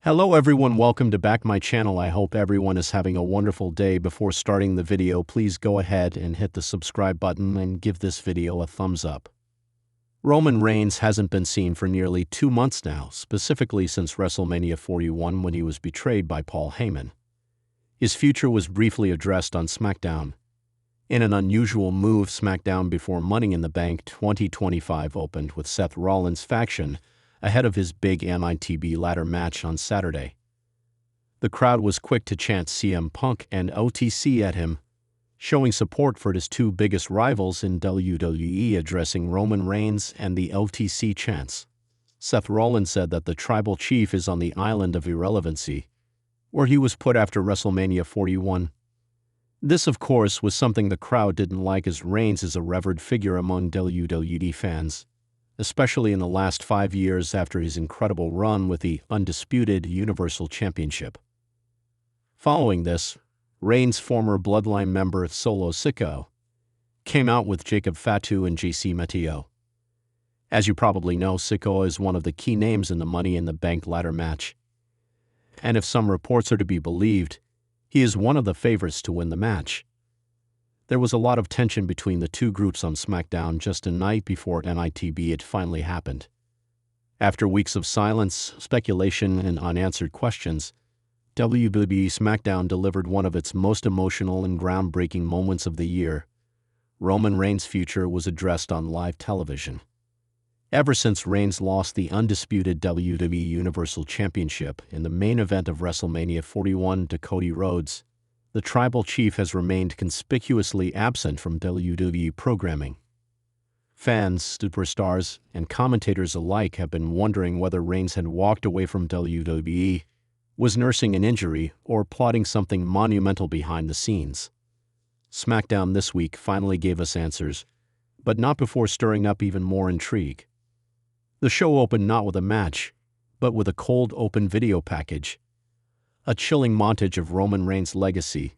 Hello everyone, welcome to back my channel. I hope everyone is having a wonderful day. Before starting the video, please go ahead and hit the subscribe button and give this video a thumbs up. Roman Reigns hasn't been seen for nearly 2 months now, specifically since WrestleMania 41 when he was betrayed by Paul Heyman. His future was briefly addressed on SmackDown. In an unusual move, SmackDown before Money in the Bank 2025 opened with Seth Rollins' faction ahead of his big MITB ladder match on Saturday. The crowd was quick to chant CM Punk and OTC at him, showing support for his two biggest rivals in WWE, addressing Roman Reigns and the OTC chants. Seth Rollins said that the tribal chief is on the island of irrelevancy, where he was put after WrestleMania 41. This, of course, was something the crowd didn't like, as Reigns is a revered figure among WWE fans, especially in the last 5 years after his incredible run with the undisputed Universal Championship. Following this, Reigns' former Bloodline member Solo Sikoa came out with Jacob Fatu and JC Mateo. As you probably know, Sikoa is one of the key names in the Money in the Bank ladder match, and if some reports are to be believed, he is one of the favorites to win the match. There was a lot of tension between the two groups on SmackDown just a night before NITB it finally happened. After weeks of silence, speculation, and unanswered questions, WWE SmackDown delivered one of its most emotional and groundbreaking moments of the year. Roman Reigns' future was addressed on live television. Ever since Reigns lost the undisputed WWE Universal Championship in the main event of WrestleMania 41 to Cody Rhodes, the tribal chief has remained conspicuously absent from WWE programming. Fans, superstars, and commentators alike have been wondering whether Reigns had walked away from WWE, was nursing an injury, or plotting something monumental behind the scenes. SmackDown this week finally gave us answers, but not before stirring up even more intrigue. The show opened not with a match, but with a cold open video package, a chilling montage of Roman Reigns' legacy,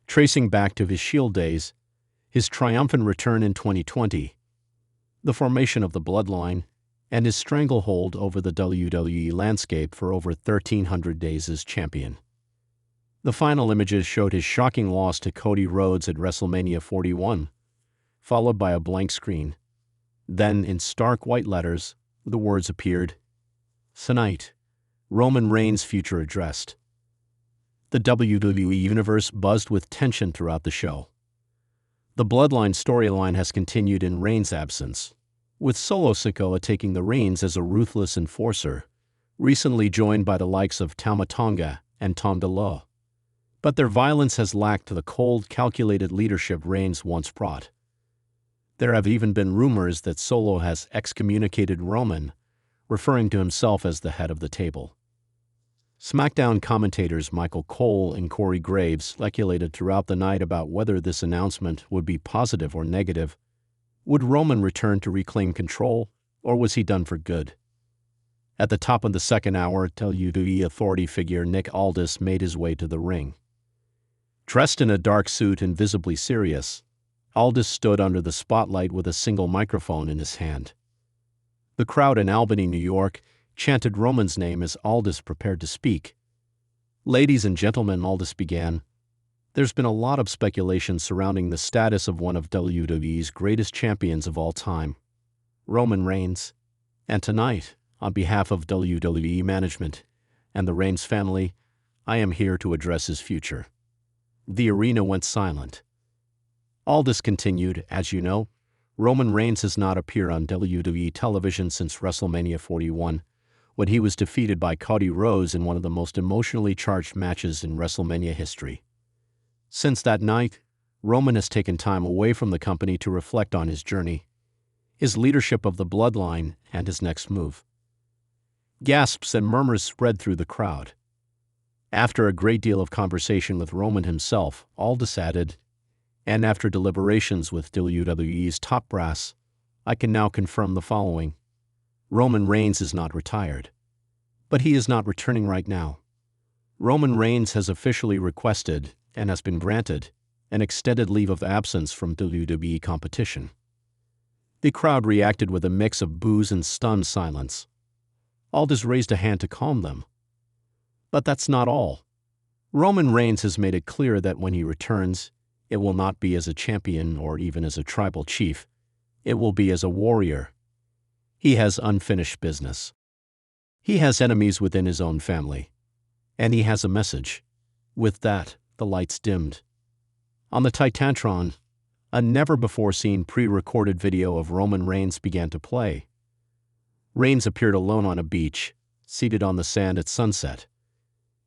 tracing back to his Shield days, his triumphant return in 2020, the formation of the Bloodline, and his stranglehold over the WWE landscape for over 1,300 days as champion. The final images showed his shocking loss to Cody Rhodes at WrestleMania 41, followed by a blank screen. Then, in stark white letters, the words appeared, "Tonight, Roman Reigns' future addressed." The WWE Universe buzzed with tension throughout the show. The Bloodline storyline has continued in Reigns' absence, with Solo Sikoa taking the reins as a ruthless enforcer, recently joined by the likes of Tama Tonga and Tom DeLoe. But their violence has lacked the cold, calculated leadership Reigns once brought. There have even been rumors that Solo has excommunicated Roman, referring to himself as the head of the table. SmackDown commentators Michael Cole and Corey Graves speculated throughout the night about whether this announcement would be positive or negative. Would Roman return to reclaim control, or was he done for good? At the top of the second hour, WWE authority figure Nick Aldis made his way to the ring. Dressed in a dark suit and visibly serious, Aldis stood under the spotlight with a single microphone in his hand. The crowd in Albany, New York, chanted Roman's name as Aldis prepared to speak. "Ladies and gentlemen," Aldis began, "there's been a lot of speculation surrounding the status of one of WWE's greatest champions of all time, Roman Reigns. And tonight, on behalf of WWE management and the Reigns family, I am here to address his future." The arena went silent. Aldis continued, "As you know, Roman Reigns has not appeared on WWE television since WrestleMania 41, when he was defeated by Cody Rhodes in one of the most emotionally charged matches in WrestleMania history. Since that night, Roman has taken time away from the company to reflect on his journey, his leadership of the Bloodline, and his next move." Gasps and murmurs spread through the crowd. After a great deal of conversation with Roman himself, Aldis added, "And after deliberations with WWE's top brass, I can now confirm the following. Roman Reigns is not retired. But he is not returning right now. Roman Reigns has officially requested, and has been granted, an extended leave of absence from WWE competition." The crowd reacted with a mix of boos and stunned silence. Aldis raised a hand to calm them. But that's not all. Roman Reigns has made it clear that when he returns, it will not be as a champion or even as a tribal chief. It will be as a warrior. He has unfinished business. He has enemies within his own family. And he has a message. With that, the lights dimmed. On the Titantron, a never-before-seen pre-recorded video of Roman Reigns began to play. Reigns appeared alone on a beach, seated on the sand at sunset.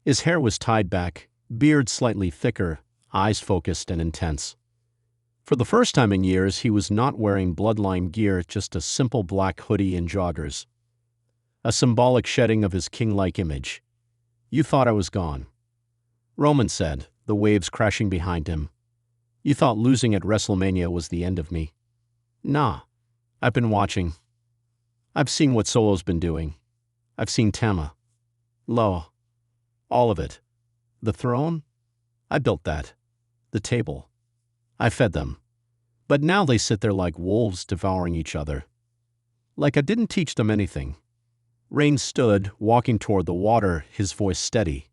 His hair was tied back, beard slightly thicker, eyes focused and intense. For the first time in years, he was not wearing bloodline gear, just a simple black hoodie and joggers. A symbolic shedding of his king-like image. "You thought I was gone," Roman said, the waves crashing behind him. "You thought losing at WrestleMania was the end of me. Nah, I've been watching. I've seen what Solo's been doing. I've seen Tama. Lo. All of it. The throne? I built that. The table. I fed them. But now they sit there like wolves devouring each other. Like I didn't teach them anything." Reigns stood, walking toward the water, his voice steady.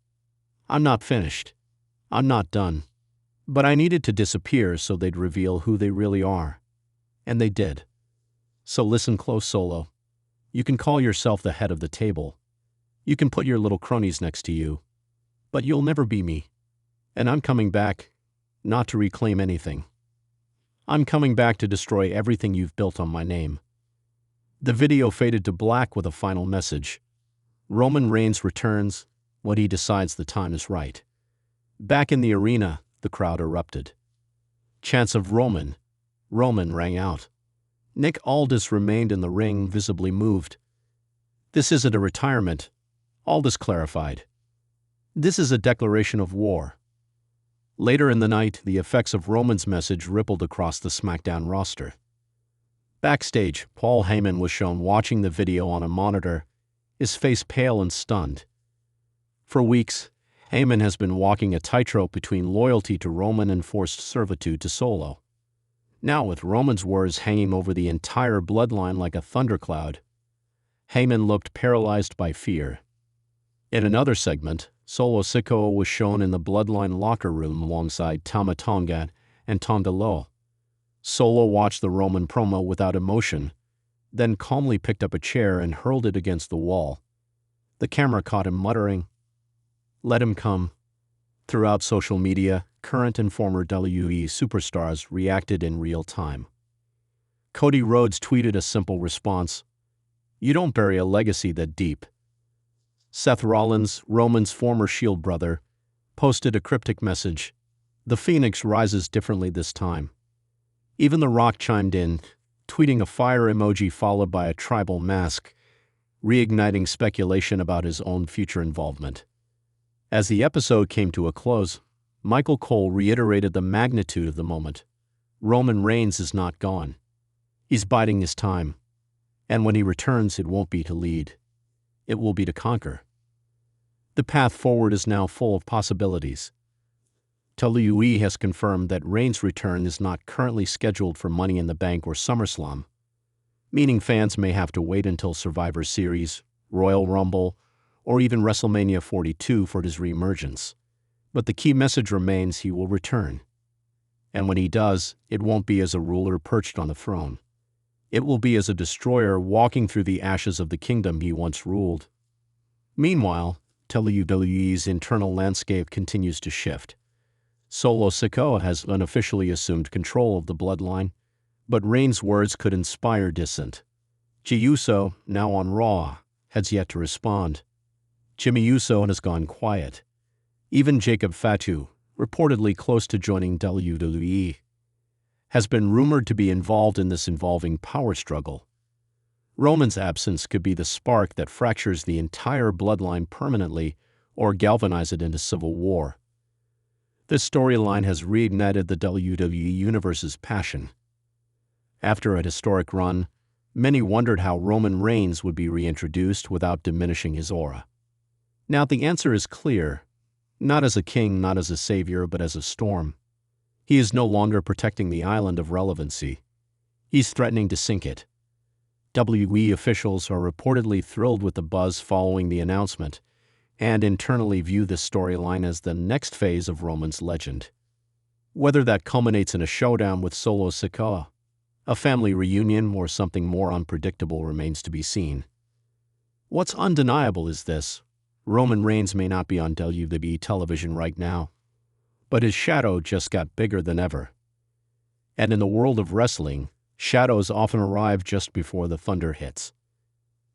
"I'm not finished. I'm not done. But I needed to disappear so they'd reveal who they really are. And they did. So listen close, Solo. You can call yourself the head of the table. You can put your little cronies next to you. But you'll never be me. And I'm coming back, not to reclaim anything. I'm coming back to destroy everything you've built on my name." The video faded to black with a final message. Roman Reigns returns when he decides the time is right. Back in the arena, the crowd erupted. Chants of Roman rang out. Nick Aldis remained in the ring, visibly moved. "This isn't a retirement," Aldis clarified. "This is a declaration of war." Later in the night, the effects of Roman's message rippled across the SmackDown roster. Backstage, Paul Heyman was shown watching the video on a monitor, his face pale and stunned. For weeks, Heyman has been walking a tightrope between loyalty to Roman and forced servitude to Solo. Now, with Roman's words hanging over the entire bloodline like a thundercloud, Heyman looked paralyzed by fear. In another segment, Solo Sikoa was shown in the bloodline locker room alongside Tama Tonga and Tonga Loa. Solo watched the Roman promo without emotion, then calmly picked up a chair and hurled it against the wall. The camera caught him muttering, "Let him come." Throughout social media, current and former WWE superstars reacted in real time. Cody Rhodes tweeted a simple response, "You don't bury a legacy that deep." Seth Rollins, Roman's former Shield brother, posted a cryptic message, "The Phoenix rises differently this time." Even The Rock chimed in, tweeting a fire emoji followed by a tribal mask, reigniting speculation about his own future involvement. As the episode came to a close, Michael Cole reiterated the magnitude of the moment. Roman Reigns is not gone. He's biding his time. And when he returns, it won't be to lead. It will be to conquer. The path forward is now full of possibilities. WWE has confirmed that Reigns' return is not currently scheduled for Money in the Bank or SummerSlam, meaning fans may have to wait until Survivor Series, Royal Rumble, or even WrestleMania 42 for his reemergence. But the key message remains: he will return. And when he does, it won't be as a ruler perched on a throne. It will be as a destroyer walking through the ashes of the kingdom he once ruled. Meanwhile, WWE's internal landscape continues to shift. Solo Sikoa has unofficially assumed control of the bloodline, but Reigns' words could inspire dissent. Jey Uso, now on Raw, has yet to respond. Jimmy Uso has gone quiet. Even Jacob Fatu, reportedly close to joining WWE, has been rumored to be involved in this involving power struggle. Roman's absence could be the spark that fractures the entire bloodline permanently or galvanize it into civil war. This storyline has reignited the WWE Universe's passion. After a historic run, many wondered how Roman Reigns would be reintroduced without diminishing his aura. Now the answer is clear. Not as a king, not as a savior, but as a storm. He is no longer protecting the island of relevancy. He's threatening to sink it. WWE officials are reportedly thrilled with the buzz following the announcement, and internally view this storyline as the next phase of Roman's legend. Whether that culminates in a showdown with Solo Sikoa, a family reunion, or something more unpredictable remains to be seen. What's undeniable is this: Roman Reigns may not be on WWE television right now, but his shadow just got bigger than ever. And in the world of wrestling, shadows often arrive just before the thunder hits.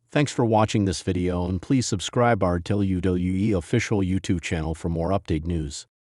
Thanks for watching this video, and please subscribe our WWE official YouTube channel for more update news.